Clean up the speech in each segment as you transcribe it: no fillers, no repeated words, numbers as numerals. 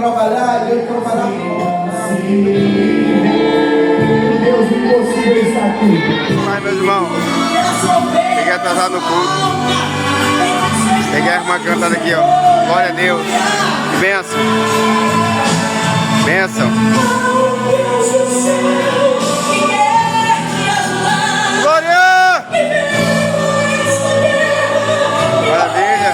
trabalhar e ele trabalhar com Deus impossível está aqui. Vai, meus irmãos. Cheguei atrasado no culto. Peguei a irmã cantando aqui, ó. Glória a Deus. Bênção. Bênção. Glória! Maravilha.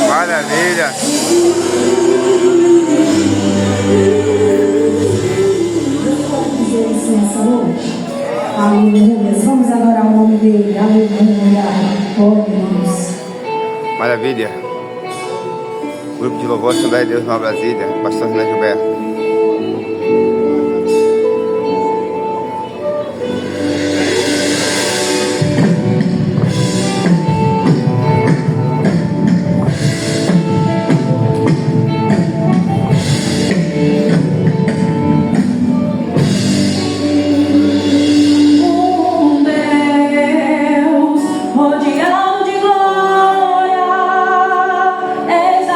Maravilha! Aleluia. Vamos adorar o nome dele. Aleluia. Glória a Deus. Maravilha! Grupo de louvor Assembleia de Deus Nova Brasília, pastor Renan Gilberto.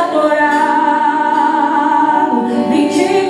Adorado, 24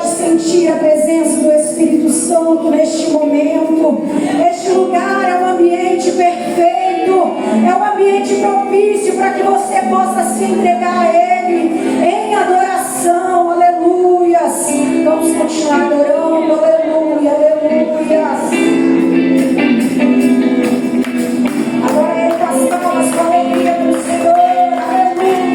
pode sentir a presença do Espírito Santo neste momento. Este lugar é um ambiente perfeito, é um ambiente propício para que você possa se entregar a Ele em adoração. Aleluias. Vamos continuar adorando. Aleluia, aleluia. Agora Ele com as palmas, com a alegria do Senhor. Aleluia.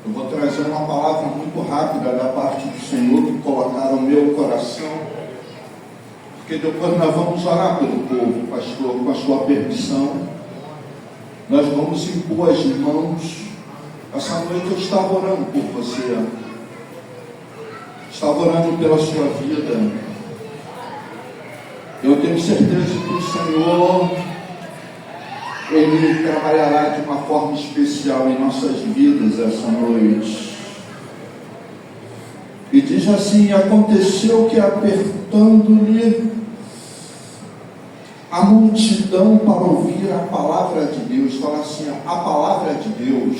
Eu vou trazer uma palavra muito rápida da parte do Senhor que colocaram no meu coração, porque depois nós vamos orar pelo povo, pastor, com a sua permissão. Nós vamos impor as mãos. Essa noite eu estava orando por você, estava orando pela sua vida. Eu tenho certeza que o Senhor, Ele trabalhará de uma forma especial em nossas vidas essa noite. E diz assim: aconteceu que, apertando-lhe a multidão para ouvir a palavra de Deus, fala assim, a palavra de Deus,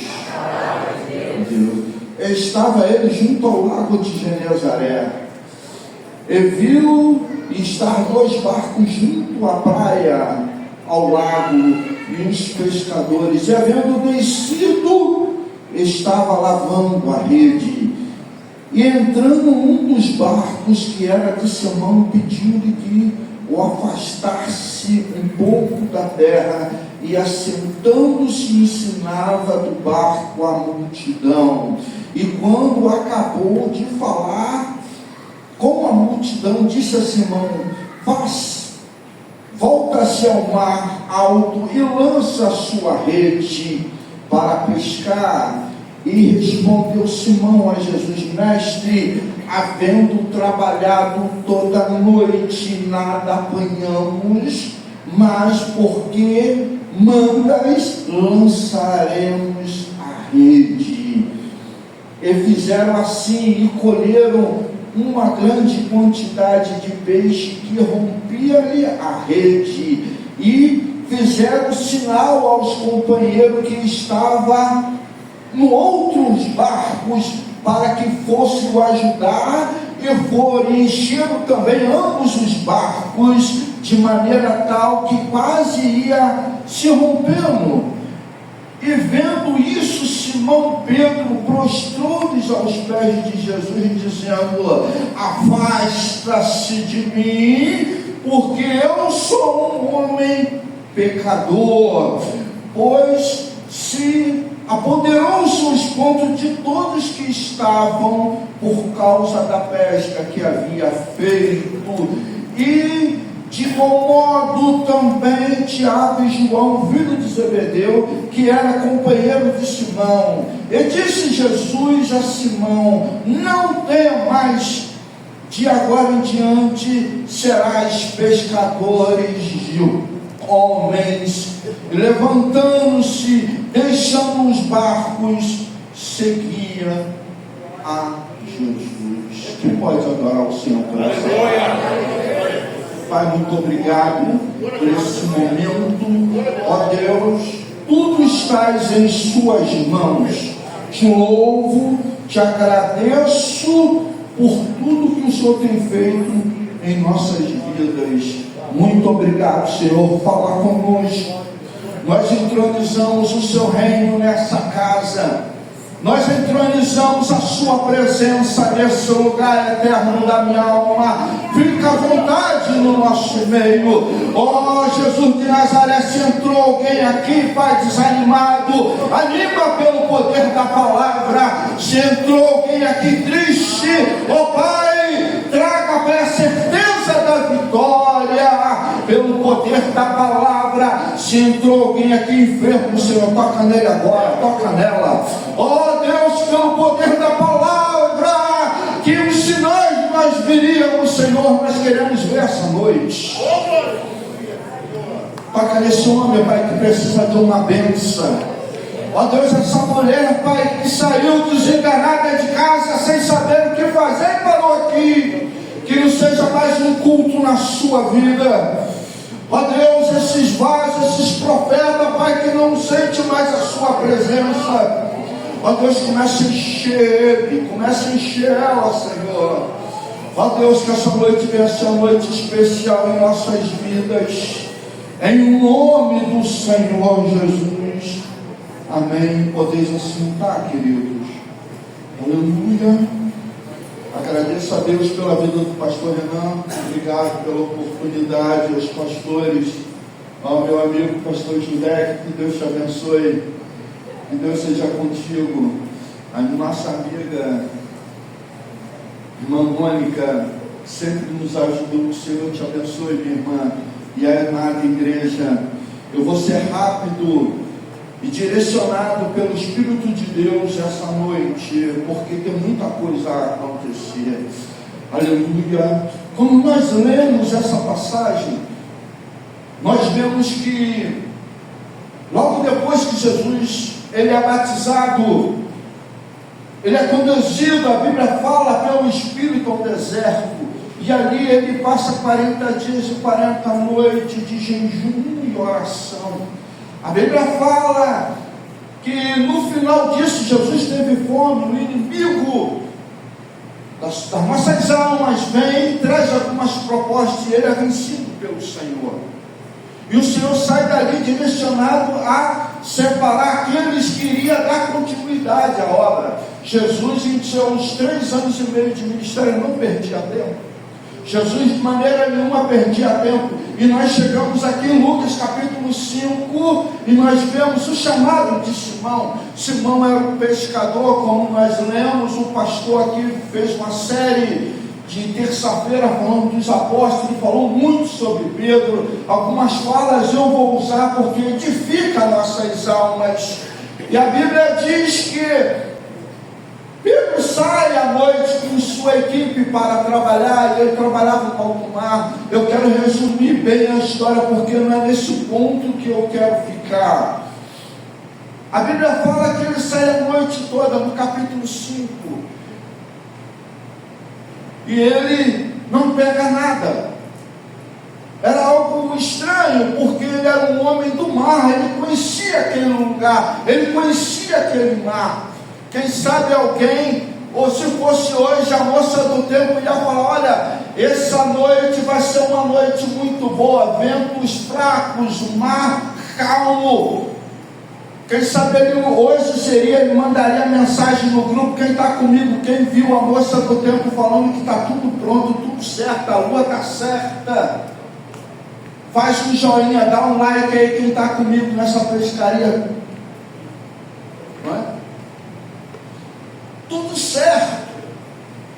estava ele junto ao lago de Genezaré, e viu estar 2 barcos junto à praia, ao lago, e uns pescadores, e havendo descido, estava lavando a rede. E entrando um dos barcos, que era de Simão, pediu-lhe que o afastasse um pouco da terra, e assentando-se ensinava do barco a multidão. E quando acabou de falar com a multidão, disse a Simão: volta-se ao mar alto e lança a sua rede para pescar. E respondeu Simão a Jesus: Mestre, havendo trabalhado toda a noite, nada apanhamos, mas porque mandas, lançaremos a rede. E fizeram assim, e colheram uma grande quantidade de peixe, que rompia-lhe a rede. E fizeram sinal aos companheiros que estavam no outros barcos, para que fosse o ajudar, e foram enchendo também ambos os barcos, de maneira tal que quase ia se rompendo. E vendo isso, Simão Pedro prostrou-lhes aos pés de Jesus, dizendo: afasta-se de mim, porque eu sou um homem pecador. Pois se apoderou-se o espanto de todos que estavam, por causa da pesca que havia feito. E de igual modo também Tiago e João, filho de Zebedeu, que era companheiro de Simão. E disse Jesus a Simão: não tenha mais, de agora em diante serás pescadores de homens. Levantando-se, deixando os barcos, seguia a Jesus. Quem pode adorar o Senhor por essa? Pai, muito obrigado por esse momento. Ó Deus, tudo estás em suas mãos. Te louvo, te agradeço por tudo que o Senhor tem feito em nossas vidas. Muito obrigado, Senhor. Fala conosco. Nós entronizamos o seu reino nessa casa. Nós entronizamos a sua presença nesse lugar eterno da minha alma. Fica à vontade no nosso meio. Ó Jesus de Nazaré, se entrou alguém aqui, Pai, desanimado, anima pelo poder da palavra. Se entrou alguém aqui triste, ó Pai, traga para a certeza da vitória pelo poder da palavra. Se entrou alguém aqui enfermo, Senhor, toca nele agora, toca nela. Ó Deus, pelo poder da palavra, que os sinais nós viríamos, Senhor, nós queremos ver essa noite. Toca nesse homem, Pai, que precisa de uma bênção. Ó Deus, essa mulher, Pai, que saiu desenganada de casa sem saber o que fazer e parou aqui. Que não seja mais um culto na sua vida. Ó Deus, esses vasos, esses profetas, Pai, que não sente mais a sua presença. Ó Deus, começa a encher ele, começa a encher ela, Senhor. Ó Deus, que essa noite venha ser uma noite especial em nossas vidas. Em nome do Senhor Jesus. Amém. Podeis assentar, queridos. Aleluia. Agradeço a Deus pela vida do pastor Renan. Obrigado pela oportunidade, aos pastores, ao meu amigo pastor Judé. Que Deus te abençoe. Que Deus seja contigo. A nossa amiga irmã Mônica sempre nos ajudou. O Senhor te abençoe, minha irmã, e a amada igreja. Eu vou ser rápido e direcionado pelo Espírito de Deus essa noite, porque tem muita coisa a acontecer. Aleluia. Quando nós lemos essa passagem, nós vemos que logo depois que Jesus ele é batizado, ele é conduzido, a Bíblia fala, pelo Espírito ao deserto, e ali ele passa 40 dias e 40 noites de jejum e oração. A Bíblia fala que no final disso Jesus teve fome. O inimigo das nossas almas vem e traz algumas propostas, e ele é vencido pelo Senhor. E o Senhor sai dali direcionado a separar aqueles que iriam dar continuidade à obra. Jesus, em seus 3 anos e meio de ministério, não perdia tempo. Jesus de maneira nenhuma perdia tempo. E nós chegamos aqui em Lucas capítulo 5 e nós vemos o chamado de Simão. Simão era um pescador, como nós lemos. O pastor aqui fez uma série de terça-feira falando dos apóstolos, falou muito sobre Pedro. Algumas falas eu vou usar porque edifica nossas almas. E a Bíblia diz que Pedro sai à noite com sua equipe para trabalhar, e ele trabalhava com alto mar. Eu quero resumir bem a história, porque não é nesse ponto que eu quero ficar. A Bíblia fala que ele sai a noite toda, no capítulo 5. E ele não pega nada. Era algo estranho, porque ele era um homem do mar, ele conhecia aquele lugar, ele conhecia aquele mar. Quem sabe alguém, ou se fosse hoje, a moça do tempo ia falar: olha, essa noite vai ser uma noite muito boa, ventos fracos, mar calmo. Quem sabe ele hoje ele mandaria mensagem no grupo: quem está comigo, quem viu a moça do tempo falando que está tudo pronto, tudo certo, a lua está certa. Faz um joinha, dá um like aí quem está comigo nessa pescaria. Não é? Tudo certo,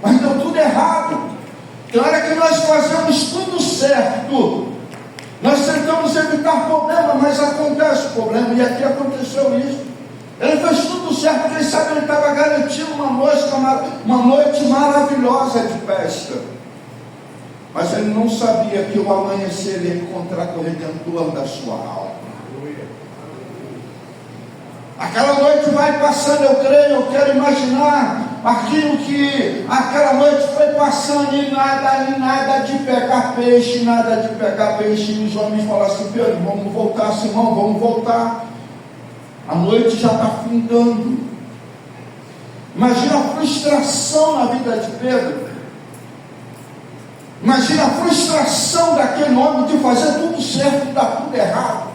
mas deu tudo errado. Na hora que nós fazemos tudo certo, nós tentamos evitar problema, mas acontece o problema, e aqui aconteceu isso. Ele fez tudo certo, quem sabe ele estava garantindo uma noite maravilhosa de pesca, mas ele não sabia que o amanhecer ele ia encontrar com o Redentor da sua alma. Aquela noite vai passando, eu creio, eu quero imaginar aquilo que aquela noite foi passando, e nada de pegar peixe, e os homens falam assim: Pedro, vamos voltar, Simão, vamos voltar. A noite já está findando. Imagina a frustração na vida de Pedro. Imagina a frustração daquele homem de fazer tudo certo e dar tudo errado.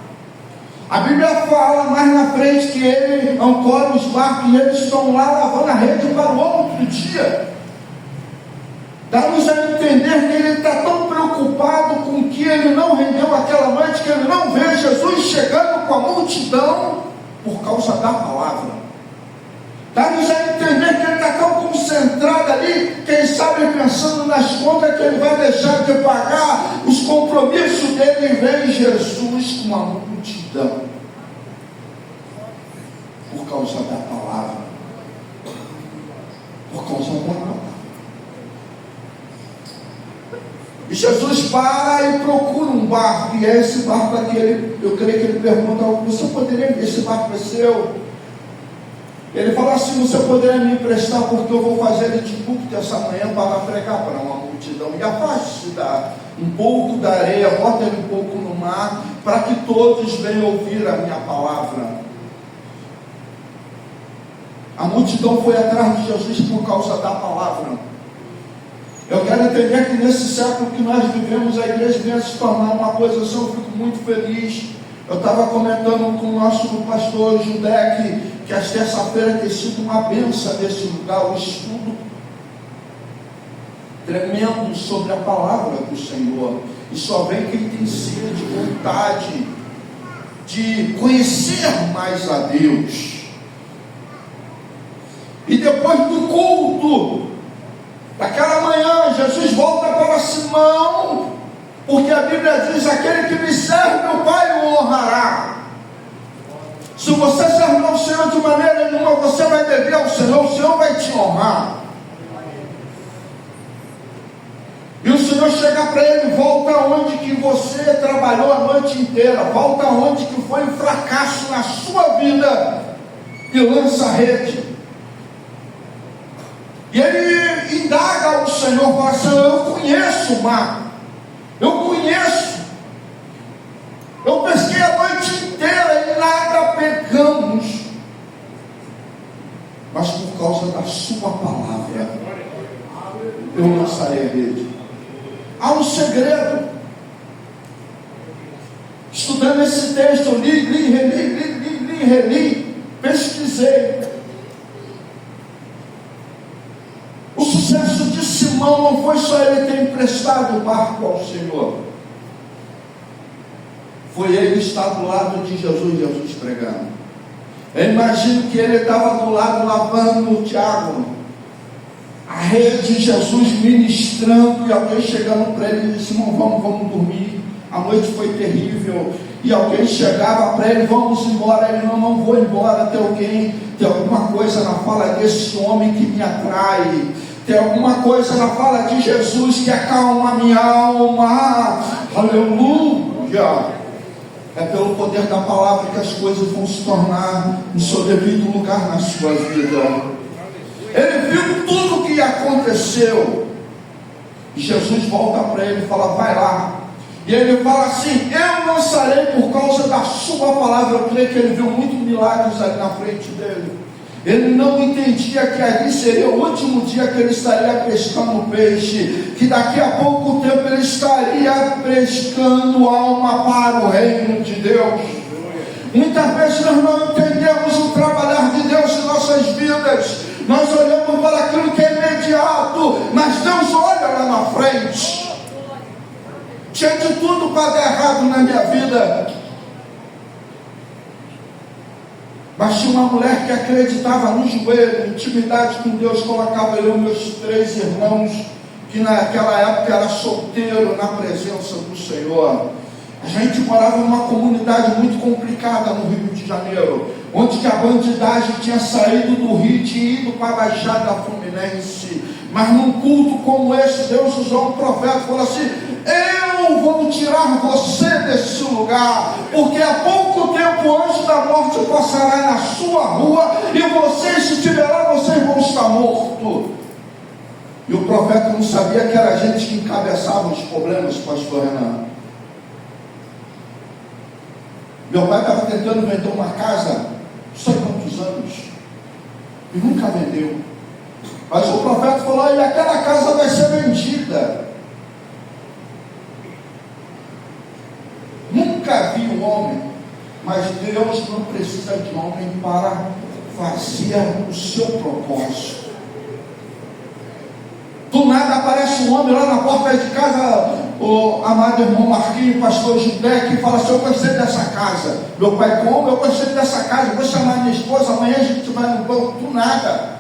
A Bíblia fala mais na frente que ele ancora os barcos e eles estão lá lavando a rede para o outro dia. Dá-nos a entender que ele está tão preocupado com que ele não rendeu aquela noite, que ele não vê Jesus chegando com a multidão por causa da palavra. Dá-nos a entender que ele está tão concentrado ali, quem sabe pensando nas contas que ele vai deixar de pagar, os compromissos dele, e vem Jesus com uma multidão por causa da palavra. Por causa da palavra. E Jesus para e procura um barco, e é esse barco aqui, eu creio que ele pergunta: você poderia, esse barco é seu? Ele fala assim: você poderia me emprestar, porque eu vou fazer ele de púlpito essa manhã para pregar para uma multidão, e afaste-se um pouco da areia, bota ele um pouco no mar, para que todos venham ouvir a minha palavra. A multidão foi atrás de Jesus por causa da palavra. Eu quero entender que nesse século que nós vivemos, a igreja venha se tornar uma coisa assim. Eu fico muito feliz. Eu estava comentando com o nosso pastor Judec que a terça-feira tem sido uma bênção nesse lugar, um estudo tremendo sobre a palavra do Senhor. E só vem quem tem sede, vontade de conhecer mais a Deus. E depois do culto, daquela manhã, Jesus volta para Simão, porque a Bíblia diz: aquele que me serve, meu Pai o honrará. Se você servir ao Senhor de maneira nenhuma, você vai dever ao Senhor, o Senhor vai te honrar. E o Senhor chega para ele: volta onde que você trabalhou a noite inteira, volta onde que foi um fracasso na sua vida, e lança a rede. E ele indaga ao Senhor, fala assim: eu conheço o mar, eu conheço, eu pesquei a noite inteira e nada pegamos, mas por causa da sua palavra eu lançarei a rede. Há um segredo. Estudando esse texto, eu reli, pesquisei. O sucesso de Simão não foi só ele ter emprestado o barco ao Senhor, foi ele estar do lado de Jesus pregando. Eu imagino que ele estava do lado lavando o Tiago, a rede, Jesus ministrando, e alguém chegando para ele e disse: Simão, vamos dormir, a noite foi terrível. E alguém chegava para ele: vamos embora. Ele: não vou embora, tem alguma coisa na fala desse homem que me atrai, tem alguma coisa na fala de Jesus que acalma a minha alma. Aleluia! É pelo poder da palavra que as coisas vão se tornar no seu devido lugar na sua vida. Ele viu tudo o que aconteceu, e Jesus volta para ele e fala: vai lá. E ele fala assim: eu lançarei por causa da sua palavra. Eu creio que ele viu muitos milagres ali na frente dele. Ele não entendia que ali seria o último dia que ele estaria pescando peixe, que daqui a pouco tempo ele estaria pescando alma para o reino de Deus. Muitas vezes nós não entendemos o trabalhar de Deus em nossas vidas. Nós olhamos para aquilo que é imediato, mas Deus olha lá na frente. Tinha de tudo para dar errado na minha vida, mas tinha uma mulher que acreditava no joelho, intimidade com Deus. Colocava eu e meus 3 irmãos, que naquela época era solteiro, na presença do Senhor. A gente morava numa comunidade muito complicada no Rio de Janeiro, onde que a bandidagem tinha saído do Rio e tinha ido para a Baixada Fluminense. Mas num culto como esse, Deus usou um profeta e falou assim: eu vou tirar você desse lugar, porque há pouco tempo o anjo da morte passará na sua rua, e vocês, se estiver lá, vocês vão estar mortos. E o profeta não sabia que era a gente que encabeçava os problemas, pastor Renan. Meu pai estava tentando vender uma casa, não sei quantos anos, e nunca vendeu. Mas o profeta falou: e aquela casa vai ser vendida. Nunca vi um homem, mas Deus não precisa de homem para fazer o seu propósito. Do nada aparece um homem lá na porta de casa, o amado irmão Marquinhos, pastor Judé, que fala assim: eu gostei dessa casa. Meu pai: como? Eu gostei dessa casa, vou chamar minha esposa, amanhã a gente vai no banco. Do nada.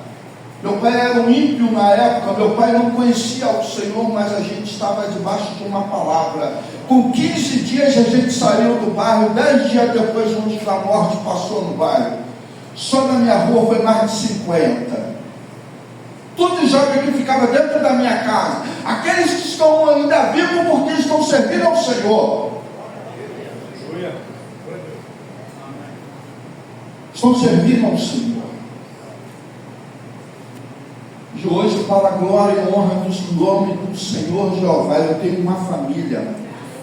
Meu pai era um ímpio na época, meu pai não conhecia o Senhor, mas a gente estava debaixo de uma palavra. Com 15 dias a gente saiu do bairro, 10 dias depois o anjo da morte passou no bairro. Só na minha rua foi mais de 50. Tudo jovem que ficava dentro da minha casa. Aqueles que estão ainda vivos porque estão servindo ao Senhor. Estão servindo ao Senhor. De hoje, para a glória e honra do nome do Senhor Jeová, eu tenho uma família.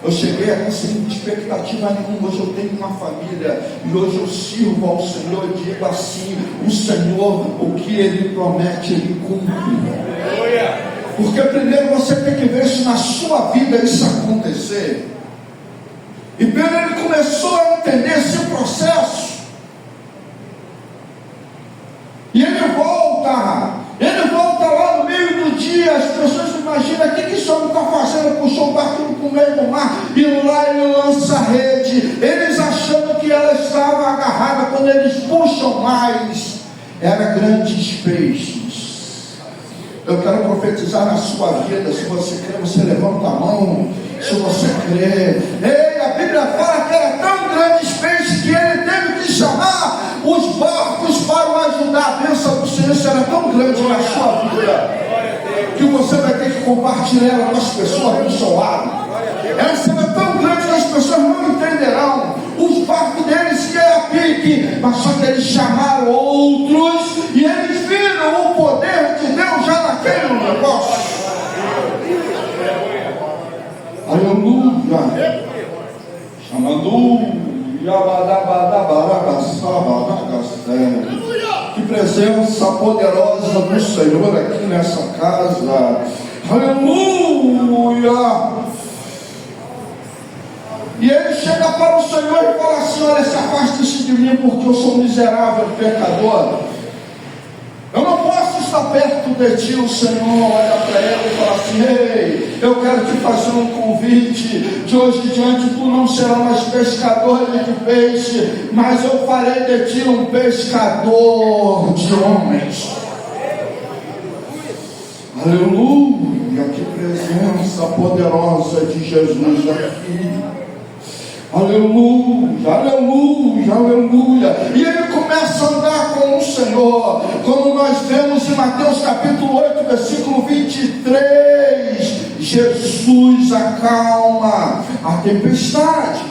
Eu cheguei aqui sem expectativa nenhuma. Hoje eu tenho uma família, e hoje eu sirvo ao Senhor e digo assim: o Senhor, o que Ele promete, Ele cumpre. Porque primeiro você tem que ver se na sua vida isso acontecer. E Pedro, ele começou a entender esse processo, e ele volta lá no meio do dia. As pessoas imaginam: o que esse homem está fazendo? Puxou o barquinho para o meio do mar, e lá ele lança a rede. Eles achando que ela estava agarrada, quando eles puxam mais, era grandes peixes. Eu quero profetizar na sua vida. Se você crê, você levanta a mão. Se você crê, ei, a Bíblia fala que era tão grandes peixes que ele teve que chamar os barcos para o ajudar. A bênção do Senhor será tão grande na sua vida que você vai ter que compartilhar ela com as pessoas do seu lado. Ela será tão grande que as pessoas não entenderão. Os barcos deles que era pique, mas só que eles chamaram outros e eles viram o poder de Deus já naquele negócio. Aleluia. Que presença poderosa do Senhor aqui nessa casa. Aleluia. E ele chega para o Senhor e fala assim: olha, se afaste-se de mim, porque eu sou miserável, pecador. Eu não posso estar perto de ti. O Senhor olha para ele e fala assim: ei, eu quero te fazer um convite. De hoje em diante tu não serás mais pescador de peixe, mas eu farei de ti um pescador de homens. Aleluia, que presença poderosa de Jesus aqui. Aleluia, aleluia, aleluia. E ele começa a andar com o Senhor, como nós vemos em Mateus capítulo 8, versículo 23. Jesus acalma a tempestade.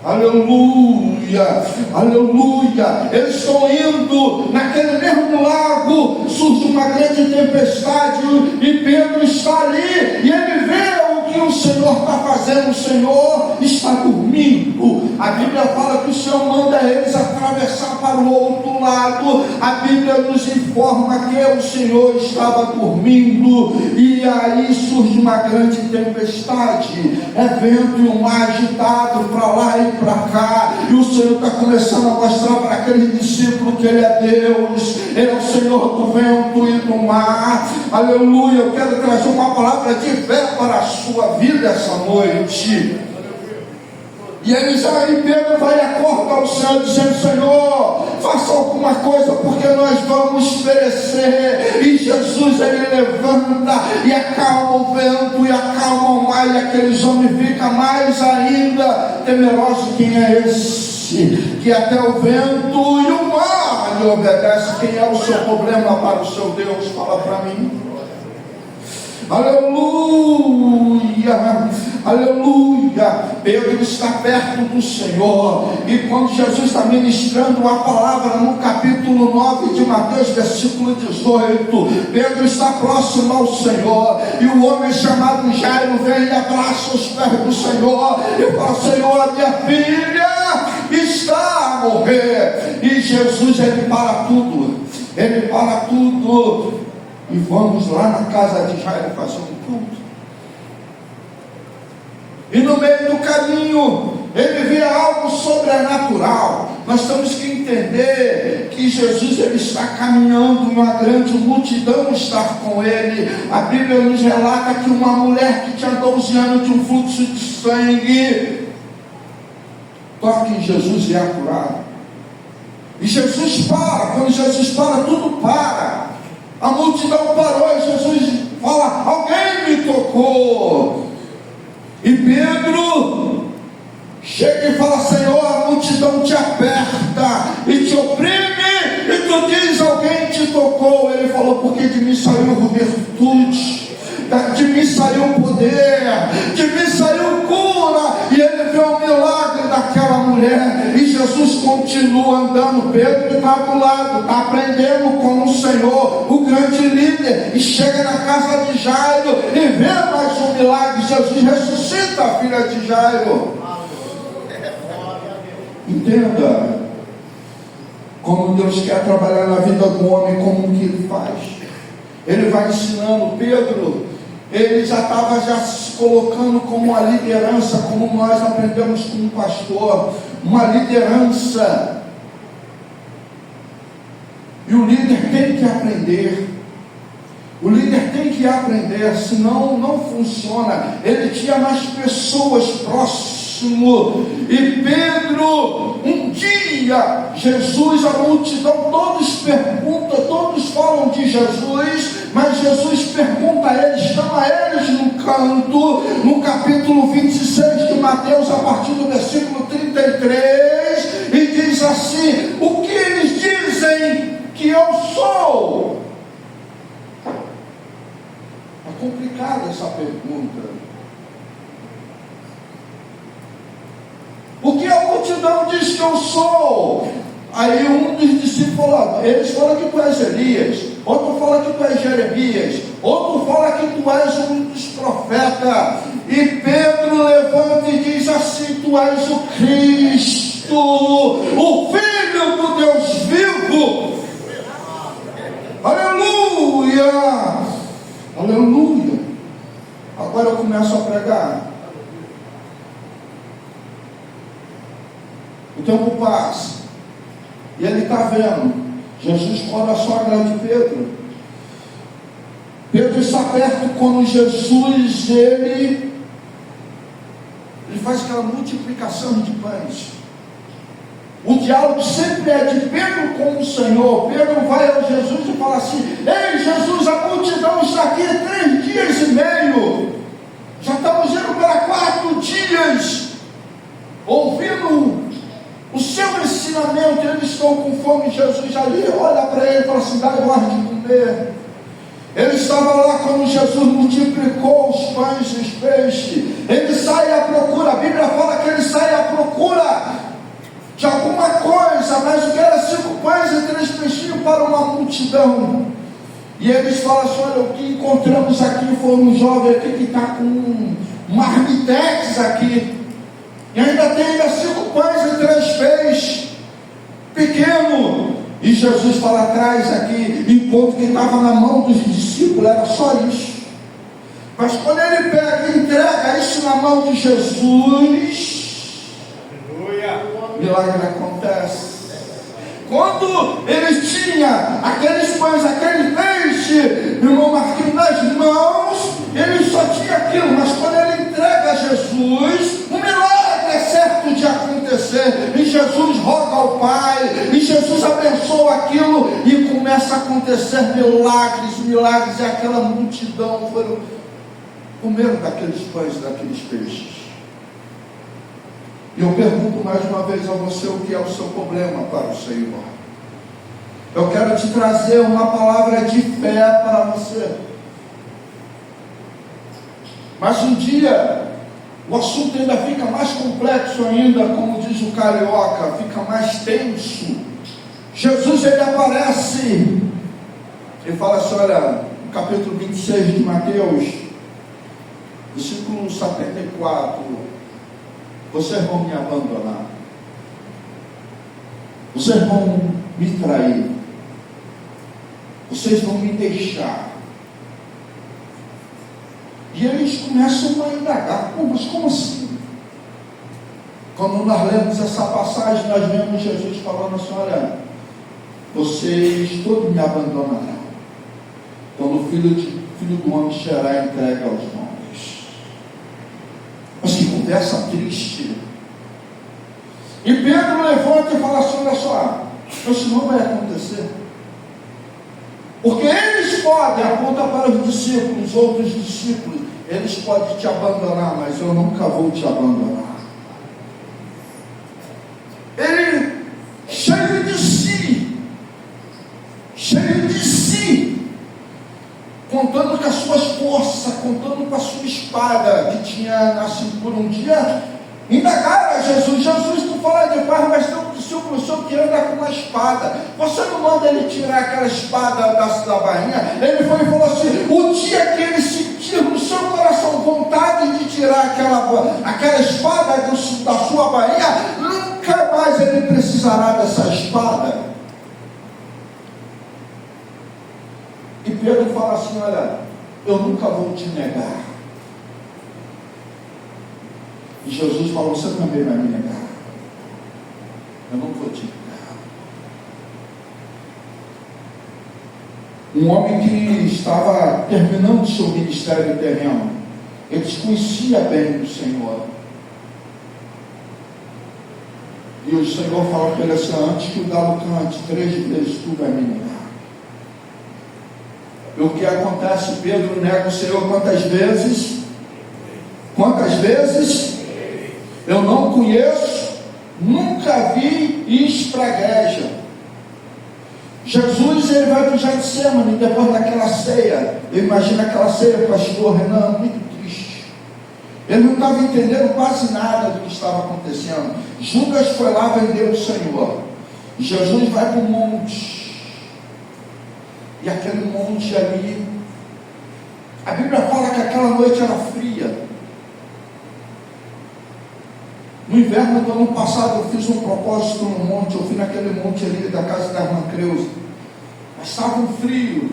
Aleluia, aleluia. Eles estão indo naquele mesmo lago, surge uma grande tempestade e Pedro está ali e ele vê o que o Senhor está fazendo. O Senhor está dormindo. A Bíblia fala que o Senhor manda eles atravessar para o outro lado. A Bíblia nos informa que o Senhor estava dormindo e aí surge uma grande tempestade, é vento e um mar agitado para lá e para cá, e o Senhor está começando a mostrar para aquele discípulo que Ele é Deus, Ele é o Senhor do vento e do mar. Aleluia. Eu quero trazer uma palavra de fé para a sua vida essa noite. E eles aí, Pedro vai e acorda ao Senhor, dizendo: Senhor, faça alguma coisa, porque nós vamos perecer. E Jesus, ele levanta e acalma o vento e acalma o mar, e aqueles homens ficam mais ainda temerosos. Quem é esse que até o vento e o mar lhe obedece? Quem é o seu problema para o seu Deus? Fala para mim. Aleluia, aleluia. Pedro está perto do Senhor, e quando Jesus está ministrando a palavra no capítulo 9 de Mateus, versículo 18, Pedro está próximo ao Senhor, e o homem chamado Jairo vem e abraça os pés do Senhor e fala: Senhor, a minha filha está a morrer. E Jesus, ele para tudo, e vamos lá na casa de Jairo fazer um culto. E no meio do caminho ele vê algo sobrenatural. Nós temos que entender que Jesus, ele está caminhando e uma grande multidão está com ele. A Bíblia nos relata que uma mulher que tinha 12 anos de um fluxo de sangue toca em Jesus e é curada. E Jesus para. Quando Jesus para, tudo para. A multidão parou e Jesus fala: alguém me tocou. E Pedro chega e fala: Senhor, a multidão te aperta e te oprime, e tu diz: alguém te tocou. Ele falou: porque de mim saiu virtude, de mim saiu poder, de mim saiu cura. E ele vê o milagre daquela mulher, e Jesus continua andando. Pedro está do lado, está aprendendo com o Senhor, o grande líder, e chega na casa de Jairo e vê mais um milagre. Jesus ressuscita a filha de Jairo. Entenda como Deus quer trabalhar na vida do homem, como que ele faz. Ele vai ensinando. Pedro, ele já estava se colocando como uma liderança, como nós aprendemos com um pastor, uma liderança. E o líder tem que aprender. O líder tem que aprender, senão não funciona. Ele tinha mais pessoas próximas. E Pedro, um dia, Jesus, a multidão, todos pergunta, todos falam de Jesus, mas Jesus pergunta a eles, chama eles no canto, no capítulo 26 de Mateus, a partir do versículo 33, e diz assim: o que eles dizem que eu sou? É complicada essa pergunta. O que a multidão diz que eu sou? Aí um dos discípulos falou: eles falam que tu és Elias, outro fala que tu és Jeremias, outro fala que tu és um dos profetas. E Pedro levanta e diz assim: tu és o Cristo, o Filho do Deus vivo. Aleluia, aleluia. Agora eu começo a pregar. O tempo passa e ele está vendo Jesus com a sogra de Pedro. Pedro está perto quando Jesus ele faz aquela multiplicação de pães. O diálogo sempre é de Pedro com o Senhor. Pedro vai a Jesus e fala assim: ei Jesus, a multidão está aqui 3 dias e meio, já estamos indo para 4 dias ouvindo o seu ensinamento, eles estão com fome. Jesus ali olha para ele e fala assim: dá hora de comer. Ele estava lá quando Jesus multiplicou os pães e os peixes. Ele sai à procura, a Bíblia fala que ele sai à procura de alguma coisa, mas o que era 5 pães e 3 peixinhos para uma multidão. E eles falam assim: olha, o que encontramos aqui foi um jovem aqui que está com um marmitex aqui. E ainda tem 5 pães e 3 peixes, pequeno. E Jesus fala atrás aqui, enquanto que estava na mão dos discípulos, era só isso. Mas quando ele pega e entrega isso na mão de Jesus, milagre acontece. Quando ele tinha aqueles pães, aquele peixe, irmão Marquinhos, nas mãos, ele só tinha aquilo. Mas quando ele entrega a Jesus, um milagre é certo de acontecer. E Jesus roga ao Pai, e Jesus abençoa aquilo, e começa a acontecer milagres, milagres. E aquela multidão foram comer daqueles pães, daqueles peixes. E eu pergunto mais uma vez a você: o que é o seu problema para o Senhor? Eu quero te trazer uma palavra de fé para você. Mas um dia o assunto ainda fica mais complexo ainda, como diz o carioca, fica mais tenso. Jesus ele aparece, ele fala assim, olha, no capítulo 26 de Mateus, versículo 74, vocês vão me abandonar, vocês vão me trair, vocês vão me deixar. E eles começam a indagar, mas como assim? Quando nós lemos essa passagem, nós vemos Jesus falando assim, olha, vocês todos me abandonarão, quando o filho do homem será entregue aos homens. Mas que conversa triste. E Pedro levanta e fala assim, olha só, isso não vai acontecer. Porque eles podem, aponta para os discípulos, outros discípulos, eles podem te abandonar, mas eu nunca vou te abandonar. Ele, cheio de si, contando com as suas forças, contando com a sua espada, que tinha na cintura um dia, indagaram a Jesus, tu fala de paz, mas tem um discípulo seu que anda com uma espada, você não manda ele tirar aquela espada da bainha? Ele foi e falou assim, o dia que ele sentir no seu coração vontade de tirar aquela espada da sua bainha, nunca mais ele precisará dessa espada. E Pedro fala assim, olha, eu nunca vou te negar. E Jesus falou, você também vai me negar. Eu não vou te negar. Um homem que estava terminando seu ministério terreno, ele desconhecia bem o Senhor. E o Senhor fala para ele assim: antes que o galo cante 3 vezes, tu vai me negar. E o que acontece? Pedro nega o Senhor quantas vezes? Quantas vezes? Eu não conheço, nunca vi e espragueja. Jesus, ele vai para o Getsemane depois daquela ceia. Eu imagino aquela ceia, pastor Renan, muito triste. Ele não estava entendendo quase nada do que estava acontecendo. Judas foi lá vender o Senhor. Jesus vai para o monte. E aquele monte ali, a Bíblia fala que aquela noite era fria. No inverno do ano passado eu fiz um propósito no monte. Eu fui naquele monte ali da casa da irmã Creuza. Mas estava um frio.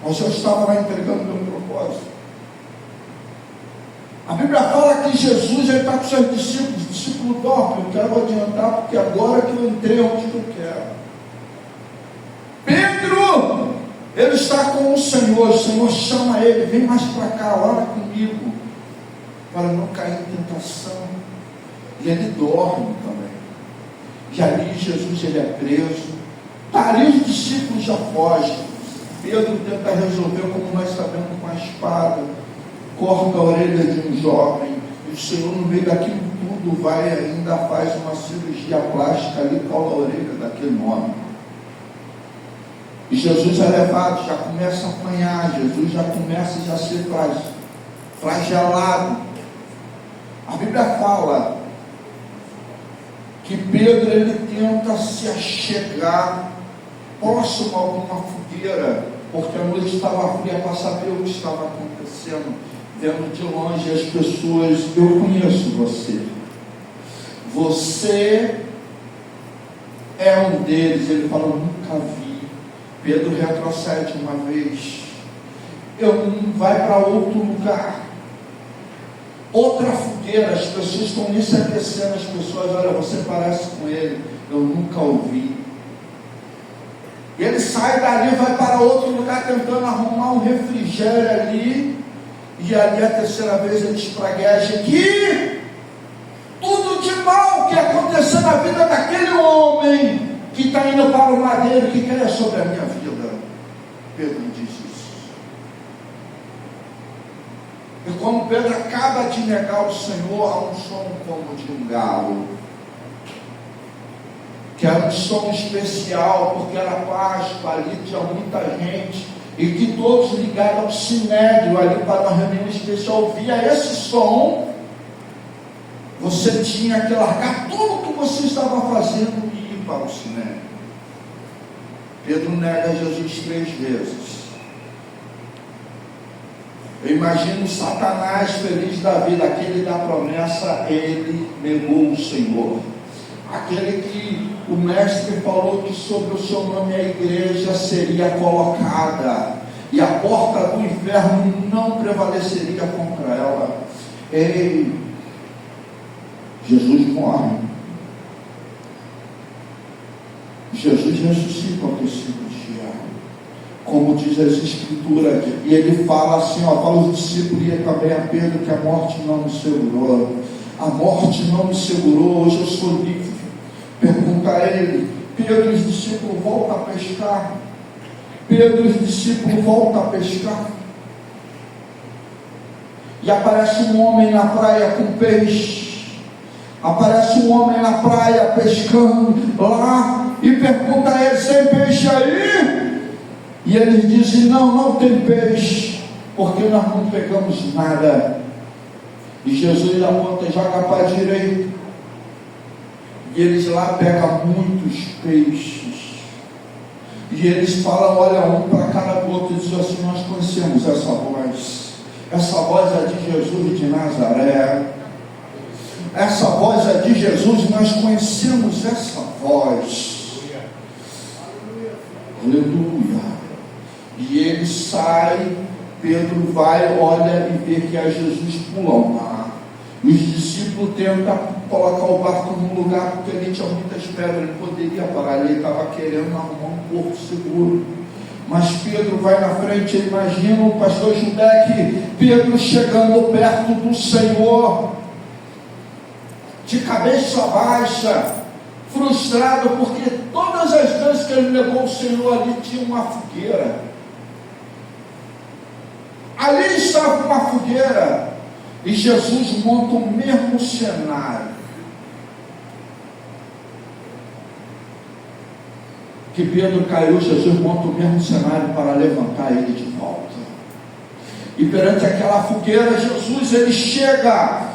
Mas eu estava lá entregando meu propósito. A Bíblia fala que Jesus está com seus discípulos. O discípulo dorme. Eu quero adiantar, porque agora que eu entrei onde eu quero. Pedro, ele está com o Senhor chama ele: vem mais para cá, ora comigo, para não cair em tentação. E ele dorme também. E ali Jesus, ele é preso. Ali os discípulos já fogem. Pedro tenta resolver, como nós sabemos, com a espada. Corta a orelha de um jovem. E o Senhor, no meio daquilo tudo, vai e ainda faz uma cirurgia plástica ali, cola a orelha daquele homem. E Jesus é levado, já começa a apanhar, Jesus já começa a ser flagelado. A Bíblia fala que Pedro, ele tenta se achegar próximo a alguma fogueira, porque a noite estava fria, para saber o que estava acontecendo. Vendo de longe as pessoas: eu conheço você, você é um deles. Ele fala: nunca vi. Pedro retrocede uma vez. Vai para outro lugar, outra fogueira. As pessoas estão ali se aquecendo. As pessoas: olha, você parece com ele. Eu nunca ouvi. E ele sai dali, vai para outro lugar, tentando arrumar um refrigério ali. E ali a terceira vez ele espragueja que tudo de mal que aconteceu na vida daquele homem que está indo para o madeiro, que quer sobre a minha vida. Pedro diz isso. E quando Pedro acaba de negar o Senhor, há um som como de um galo, que era um som especial, porque era Páscoa, ali tinha muita gente, e que todos ligaram ao sinédrio ali para uma reunião especial. Ouvia esse som, você tinha que largar tudo o que você estava fazendo e ir para o sinédrio. Pedro nega Jesus 3 vezes. Eu imagino Satanás feliz da vida, aquele da promessa. Ele negou o Senhor, aquele que o mestre falou que sobre o seu nome a igreja seria colocada, e a porta do inferno não prevaleceria contra ela. Ei, Jesus morre. Jesus ressuscita ao terceiro dia, como diz as Escrituras, e ele fala assim, fala os discípulos e também a Pedro, que a morte não me segurou. A morte não me segurou, hoje eu sou livre. Pergunta a ele. Pedro e os discípulos voltam a pescar. Pedro e os discípulos voltam a pescar. E aparece um homem na praia com peixe. Aparece um homem na praia pescando lá. E pergunta a eles: tem peixe aí? E eles dizem: não tem peixe, porque nós não pegamos nada. E Jesus aponta e joga para a direita. E eles lá pegam muitos peixes. E eles falam, olha, um para cada outro, e dizem assim: nós conhecemos essa voz. Essa voz é de Jesus de Nazaré. Essa voz é de Jesus, nós conhecemos essa voz. Aleluia. E ele sai, Pedro vai, olha e vê que é Jesus, pula ao mar. Os discípulos tentam colocar o barco num lugar, porque ali tinha muitas pedras, ele poderia parar ali, ele estava querendo arrumar um porto seguro. Mas Pedro vai na frente. Imagina o pastor Judé, que Pedro chegando perto do Senhor, de cabeça baixa, frustrado, porque todas as vezes que ele levou o Senhor ali tinha uma fogueira. Ali estava uma fogueira, e Jesus monta o mesmo cenário que Pedro caiu. Jesus monta o mesmo cenário para levantar ele de volta. E perante aquela fogueira, Jesus ele chega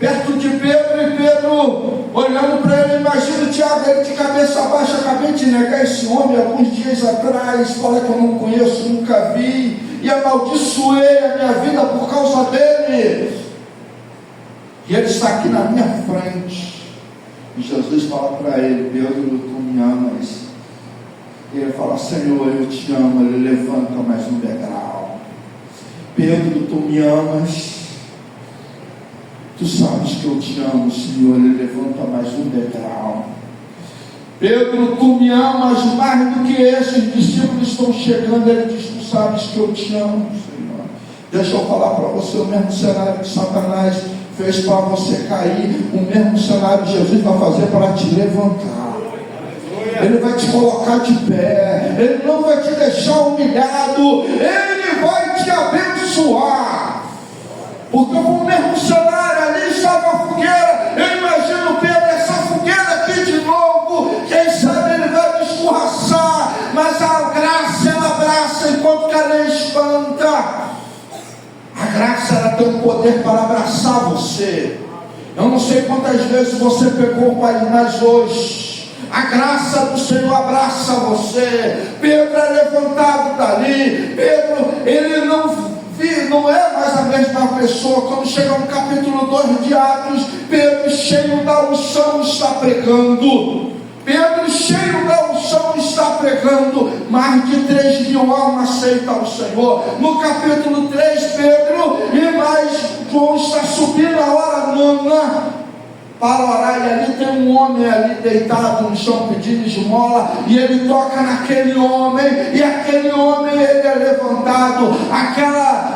perto de Pedro, e Pedro olhando para ele, imagina o Tiago, ele de cabeça baixa: acabei de negar esse homem alguns dias atrás, fala que eu não conheço, nunca vi, e amaldiçoei a minha vida por causa dele, e ele está aqui na minha frente. E Jesus fala para ele: Pedro, tu me amas? E ele fala: Senhor, eu te amo. Ele levanta mais um degrau. Pedro, tu me amas? Tu sabes que eu te amo, Senhor. Ele levanta mais um degrau. Pedro, tu me amas mais do que esses discípulos estão chegando. Ele diz: tu sabes que eu te amo, Senhor. Deixa eu falar para você, o mesmo cenário que Satanás fez para você cair, o mesmo cenário que Jesus vai fazer para te levantar. Ele vai te colocar de pé, ele não vai te deixar humilhado, ele vai te abençoar. Porque o mesmo cenário, ali estava a fogueira. Eu imagino Pedro, essa fogueira aqui de novo, quem sabe ele vai me escorraçar, mas a graça ela abraça enquanto que ela espanta. A graça ela tem o poder para abraçar você. Eu não sei quantas vezes você pegou o Pai, mas hoje a graça do Senhor abraça você. Pedro é levantado dali. Pedro, ele não é mais a mesma pessoa. Quando chega no capítulo 2 de Atos, Pedro, cheio da unção, está pregando. Pedro, cheio da unção, está pregando. Mais de 3.000 almas aceitam o Senhor. No capítulo 3, Pedro e mais João está subindo a hora nona para orar, e ali tem um homem ali deitado no chão pedindo esmola, e ele toca naquele homem, e aquele homem ele é levantado.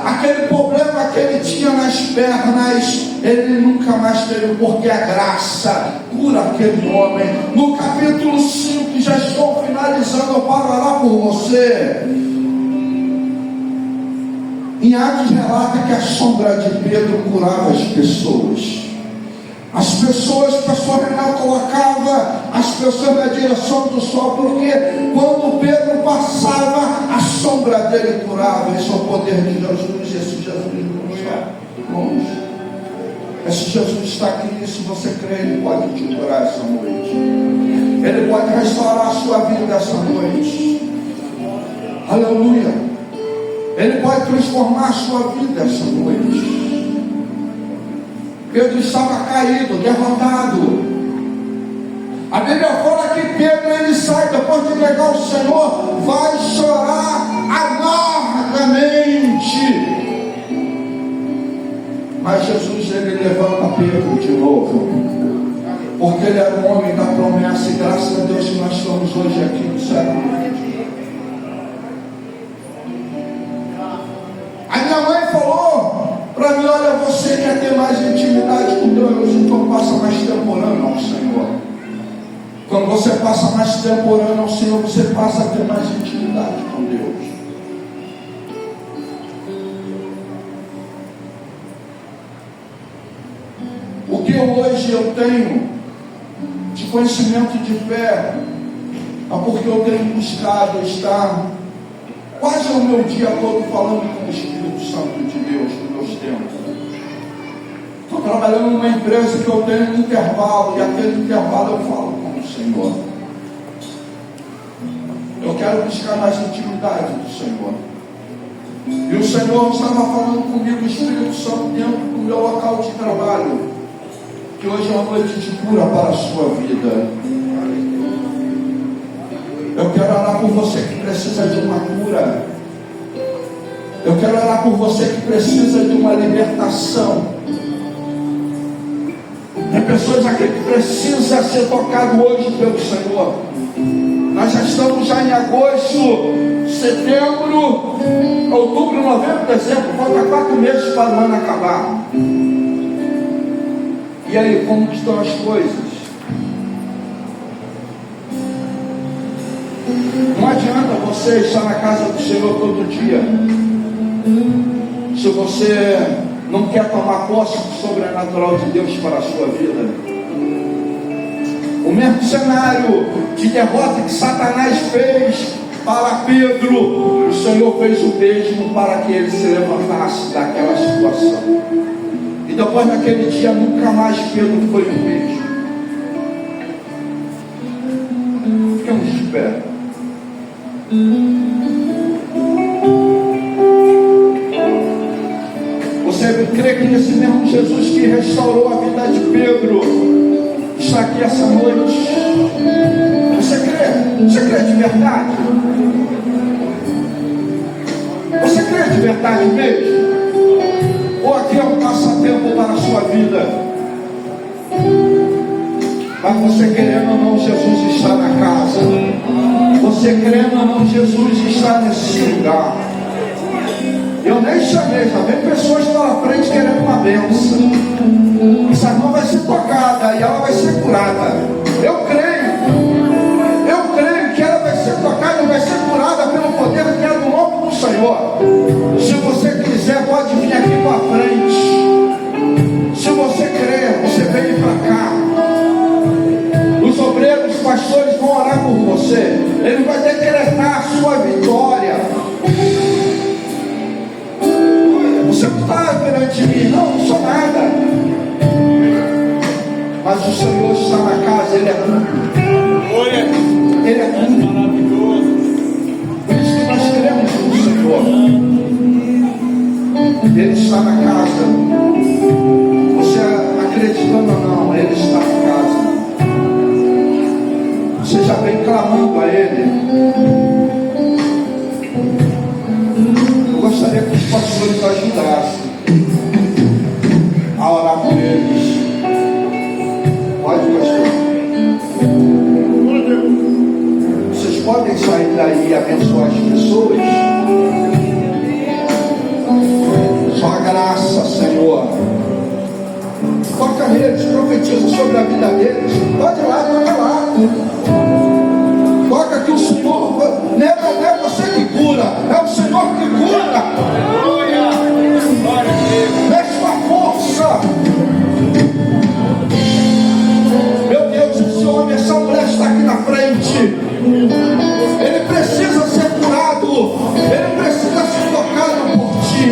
Aquele problema que ele tinha nas pernas, ele nunca mais teve, porque a graça cura aquele homem. No capítulo 5, já estou finalizando para orar por você. Em Atos relata que a sombra de Pedro curava as pessoas. As pessoas, o pastor Renato colocava as pessoas na direção do sol, porque quando Pedro passava, a sombra dele curava. Esse é o poder de Jesus. Esse Jesus não está longe. Esse Jesus está aqui. Se você crê, ele pode te curar essa noite. Ele pode restaurar a sua vida essa noite. Aleluia. Ele pode transformar a sua vida essa noite. Pedro estava caído, derrotado. A Bíblia fala que Pedro, ele sai, depois de negar o Senhor, vai chorar amargamente. Mas Jesus, ele levanta Pedro de novo, porque ele era um homem da promessa, e graças a Deus que nós estamos hoje aqui no século XX. A minha mãe falou para mim: olha, você quer ter mais intimidade com Deus, então passa mais tempo orando ao Senhor. Quando você passa mais tempo orando ao Senhor, você passa a ter mais intimidade com Deus. O que hoje eu tenho de conhecimento de fé é porque eu tenho buscado estar quase o meu dia todo falando com o Espírito Santo de Deus, nos meus tempos. Estou trabalhando numa empresa que eu tenho um intervalo, e aquele intervalo eu falo com o Senhor. Eu quero buscar mais intimidade do Senhor. E o Senhor estava falando comigo, o Espírito Santo, dentro do meu local de trabalho, que hoje é uma noite de cura para a sua vida. Eu quero orar por você que precisa de uma cura. Eu quero orar por você que precisa de uma libertação. Tem pessoas aqui que precisam ser tocadas hoje pelo Senhor. Nós já estamos em agosto, setembro, outubro, novembro, dezembro. Falta 4 meses para o ano acabar. E E aí, como que estão as coisas? Não adianta você estar na casa do Senhor todo dia, se você não quer tomar posse do sobrenatural de Deus para a sua vida. O mesmo cenário de derrota que Satanás fez para Pedro, o Senhor fez o mesmo para que ele se levantasse daquela situação. E depois daquele dia, nunca mais Pedro foi o mesmo. Ficamos de pé. Você crê que esse mesmo Jesus que restaurou a vida de Pedro está aqui essa noite? Você crê? Você crê de verdade? Você crê de verdade mesmo? Ou aqui é um passatempo para a sua vida? Mas você querendo ou não, Jesus está na casa. Você querendo ou não, Jesus está nesse lugar. Eu nem chamei, já vem pessoas pela frente querendo uma bênção. Essa irmã vai ser tocada e ela vai ser curada. Eu creio que ela vai ser tocada e vai ser curada pelo poder que é do nome do Senhor. Se você quiser, pode vir aqui para frente. Se você crer, você vem para cá. Os obreiros, os pastores vão orar por você. Ele vai decretar a sua vitória. Você não está perante mim, não sou nada. Mas o Senhor está na casa, Ele é tudo. Ele é tudo. Por isso que nós queremos o Senhor. Ele está na casa. Você acreditando ou não, Ele está na casa. Você já vem clamando a Ele. Eu gostaria que os pastores ajudassem a orar por eles. Pode, pastor? Vocês podem sair daí e abençoar as pessoas? Só a graça, Senhor. Toca neles, profetiza sobre a vida deles. Pode ir lá, toca lá. Toca que o Senhor, não é você que cura, é o Senhor que cura. Mexe com a força. Meu Deus, esse homem, essa mulher está aqui na frente. Ele precisa ser curado. Ele precisa ser tocado por ti.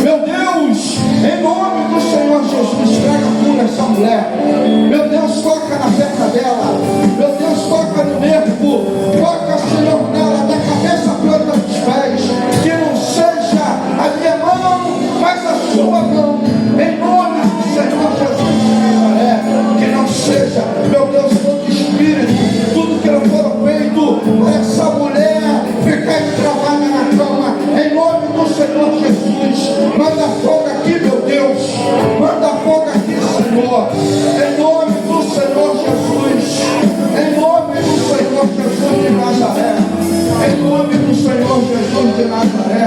Meu Deus, em nome do Senhor Jesus, traga cura essa mulher. Meu Deus, toca na perna dela. Meu Deus, toca no nervo. Toca, Senhor, nela, da cabeça à planta dos pés. Que não seja a minha mão, mas a sua mão. Em nome do Senhor Jesus de Nazaré. Que não seja, meu Deus, todo espírito, tudo que não for feito para essa mulher ficar entravada na cama. Em nome do Senhor Jesus. Manda fogo aqui, meu Deus. Manda fogo aqui, Senhor. Em nome do Senhor Jesus. Em nome do Senhor Jesus de Nazaré. Em nome do Senhor Jesus de Nazaré.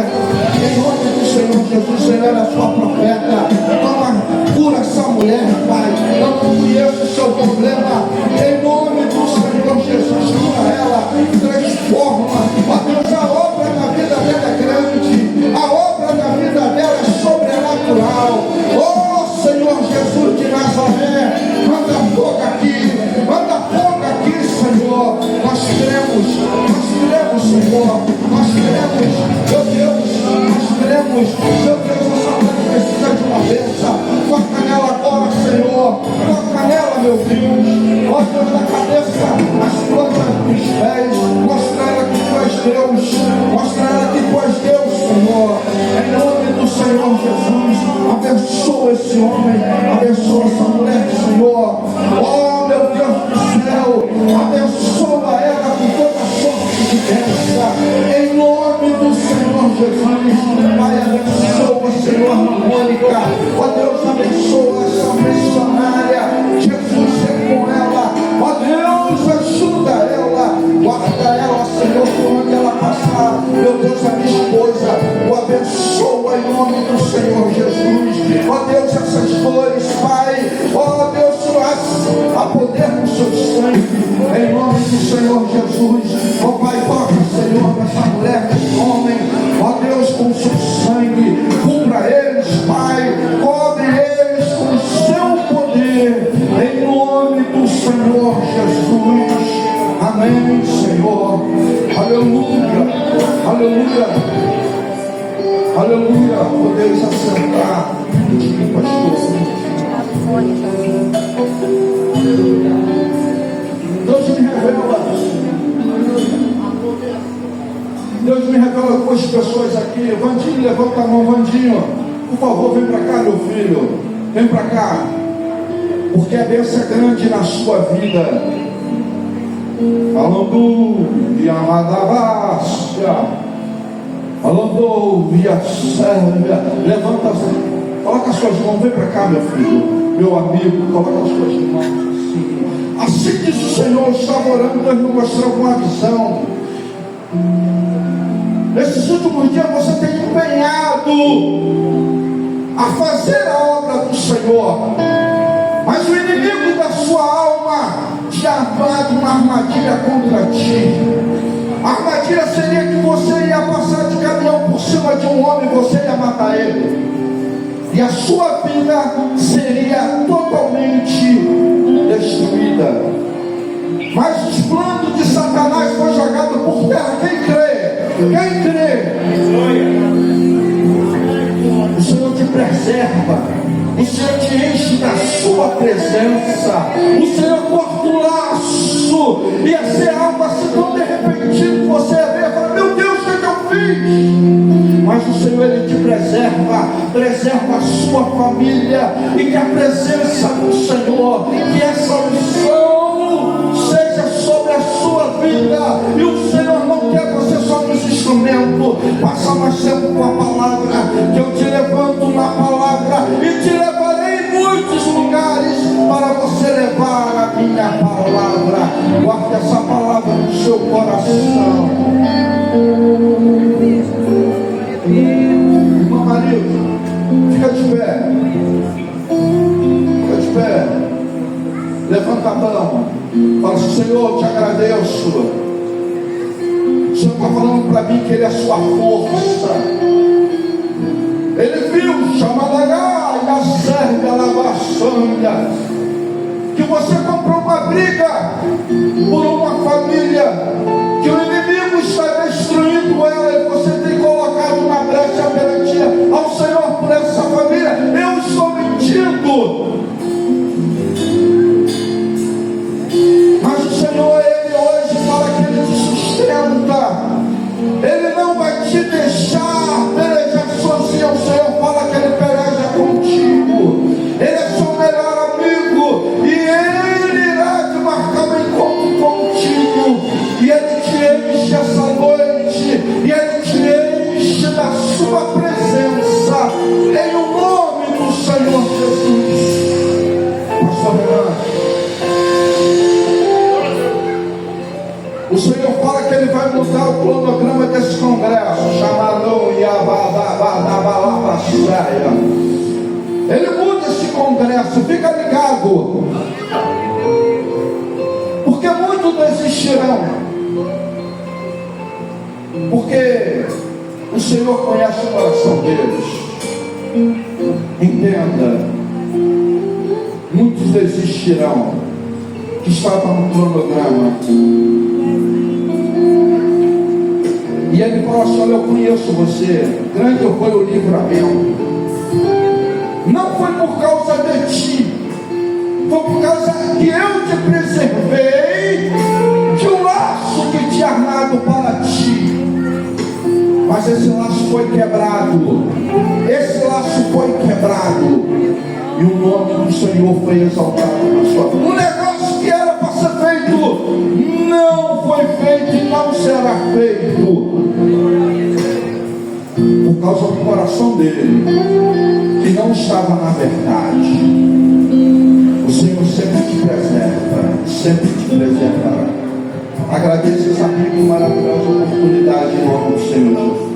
Em nome do Senhor Jesus, Ele era sua profeta. Toma, cura essa mulher, Pai. Eu não conheço o seu problema. Em nome do Senhor Jesus, cura ela. Transforma. Ó Deus, a obra na vida dela é grande. A obra na vida dela é sobrenatural. Oh Senhor Jesus de Nazaré, manda fogo aqui. Manda fogo aqui, Senhor. Nós queremos, Senhor. Nós queremos, meu Deus, nós queremos, meu Deus, essa mulher precisa de uma bênção. Toca nela agora, Senhor. Toca nela, meu Deus. Ó Deus, da cabeça, as plantas dos pés. Mostra ela que tu és Deus. Mostra ela que tu és Deus, Senhor. Em nome do Senhor Jesus, abençoa esse homem. Abençoa essa mulher, Senhor. Oh, meu Deus do céu. Abençoa ela com toda sorte de bênção. Em nome do Senhor Jesus. Pai, abençoa, Senhor, Mônica. Ó Deus, abençoa essa missionária. Jesus é com ela. Ó Deus, ajuda ela. Guarda ela, Senhor, por onde ela passar. Meu Deus, a minha esposa, o abençoa em nome do Senhor Jesus. Ó Deus, essas dores, Pai. Ó Deus, Senhor Jesus. Ó Pai, toca, Senhor, nessa mulher, nesse homem. Ó Deus, com o seu sangue, cubra eles, Pai. Cobre eles com o seu poder. Em nome do Senhor Jesus. Amém, Senhor. Aleluia. Aleluia. Aleluia. Podeis assentar. Pastor. Deus me revela. Deus me revela duas pessoas aqui. Vandinho, levanta a mão, Vandinho. Por favor, vem para cá, meu filho. Vem para cá. Porque a bênção é grande na sua vida. Falando de Amadabácia. Falando de Sérvia. Levanta, coloca as suas mãos. Vem para cá, meu filho. Meu amigo, coloca as suas mãos assim. Assim diz o Senhor, eu estava orando, Deus me mostrou uma visão. Nesses últimos dias você tem empenhado a fazer a obra do Senhor, mas o inimigo da sua alma te ha armado uma armadilha contra ti. A armadilha seria que você ia passar de caminhão por cima de um homem e você ia matar ele, e a sua vida seria totalmente destruída. Mas os planos de Satanás foram jogados por terra. Quem crê? Quem crê? O Senhor te preserva. O Senhor te enche da sua presença. O Senhor corta o laço. Ia ser algo assim tão de repentino que você ia ver e falar: meu Deus, o que eu fiz? Mas o Senhor, Ele te preserva. Preserva a sua família. E que a presença do Senhor, que essa unção seja sobre a sua vida. E o Senhor não quer você só nos instrumentos. Passa mais tempo com a palavra, que eu te levanto na palavra e te levarei em muitos lugares para você levar a minha palavra. Guarde essa palavra no seu coração. Irmão marido, fica de pé. Fica de pé. Levanta a mão. Fala assim: Senhor, eu te agradeço. O Senhor está falando para mim que Ele é a sua força. Ele viu, Chamalagá, e a Sérvia, Lavaçanha, que você comprou uma briga por uma família, que o inimigo está destruindo ela, e você tem colocado uma brecha perante ao Senhor por essa família. Eu estou mentindo. Mas o Senhor, Ele hoje fala que Ele te sustenta. Ele não vai te deixar pelejar sozinho. O Senhor fala que Ele peleja contigo. Ele é seu melhor amigo. E Ele irá te marcar um encontro contigo. E Ele te enche essa noite. E Ele te enche da sua presença. Em o nome do Senhor Jesus. Pastor Renan, o Senhor fala que Ele vai mudar o cronograma desse congresso, chamado Yabababababababaia. Ele muda esse congresso, fica ligado, porque muitos desistirão, porque o Senhor conhece o coração deles. Entenda, muitos desistirão que estavam no cronograma. E Ele falou assim: olha, eu conheço você. Grande foi o livramento. Não foi por causa de ti, foi por causa que eu te preservei de um laço que tinha armado para ti. Mas esse laço foi quebrado. Esse laço foi quebrado. E o nome do Senhor foi exaltado na sua vida. Um negócio que era para ser feito não foi feito e não será feito. Por causa do coração dele, que não estava na verdade. O Senhor sempre te preserva, sempre te preservará. Agradeço esse amigo, maravilhosa oportunidade em nome do Senhor Jesus.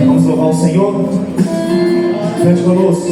Vamos louvar o Senhor. Cante conosco.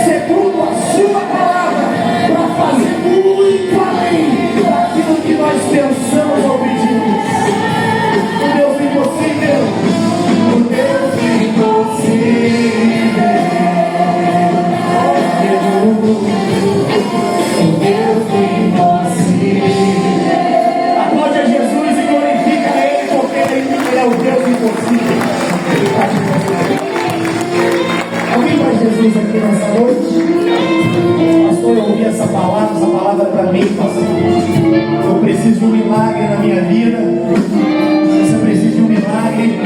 Segundo a sua palavra, para fazer possível. Ele está te convidando. Alguém para Jesus aqui nessa noite? Pastor, eu ouvi essa palavra para mim, pastor. Eu preciso de um milagre na minha vida. Se você precisa de um milagre,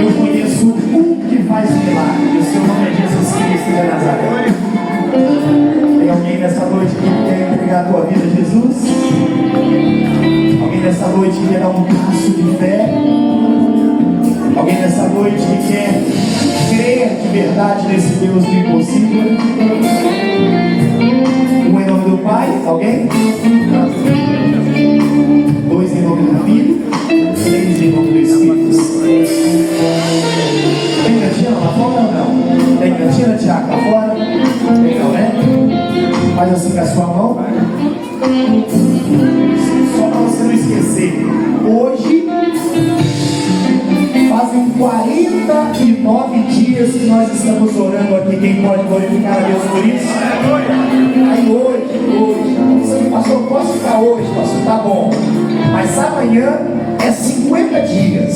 eu conheço um que faz milagre. O seu nome é Jesus Cristo de Nazaré. Tem alguém nessa noite que quer entregar a tua vida a Jesus? Alguém nessa noite que quer dar um passo de fé? Alguém nessa noite que quer crer de verdade nesse Deus do impossível? Um em nome do Pai, alguém? Dois em nome do Filho, três em nome do Espírito Santo. Tem cantina lá fora ou não? Tem cantina, Tiago, lá fora? Legal, né? Faz assim com a sua mão. Só para você não esquecer, hoje fazem 49 dias que nós estamos orando aqui. Quem pode glorificar a Deus por isso? Aí hoje, você pastor, posso ficar hoje, pastor? Tá bom. Mas amanhã é 50 dias.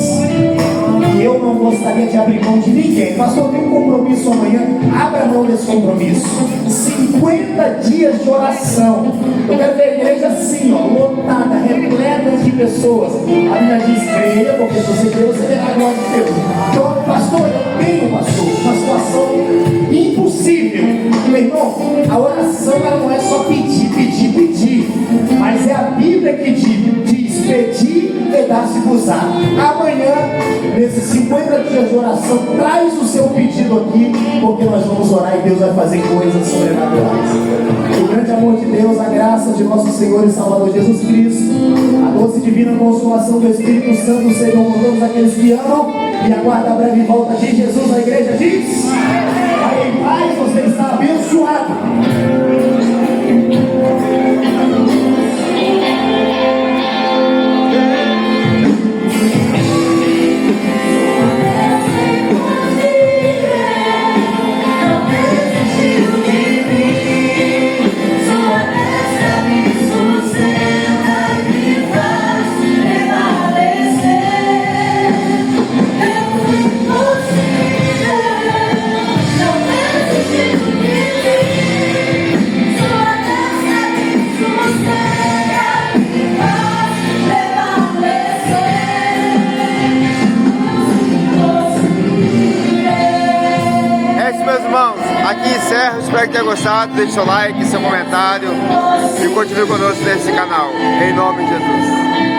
E eu não gostaria de abrir mão de ninguém. Pastor, tem um compromisso amanhã. Abra mão desse compromisso. 50 dias de oração. Eu quero ver a igreja assim, ó, lotada, repleta de pessoas. A Bíblia diz: creia, porque se você crer, você verá a glória de Deus. Então, pastor, eu tenho, pastor, uma situação impossível. Meu irmão, a oração ela não é só pedir, mas é a Bíblia que diz: pedir e dar-se-vos-á. Amanhã, nesses 50 dias de oração, traz o seu pedido aqui, porque nós vamos orar e Deus vai fazer coisas sobrenaturais. O grande amor de Deus, a graça de nosso Senhor e Salvador Jesus Cristo, a doce e divina consolação do Espírito Santo sejam com todos aqueles que amam e aguardam a breve volta de Jesus. A igreja diz: vai em paz, você está abençoado. Aqui encerro, espero que tenha gostado, deixe seu like, seu comentário e continue conosco nesse canal, em nome de Jesus.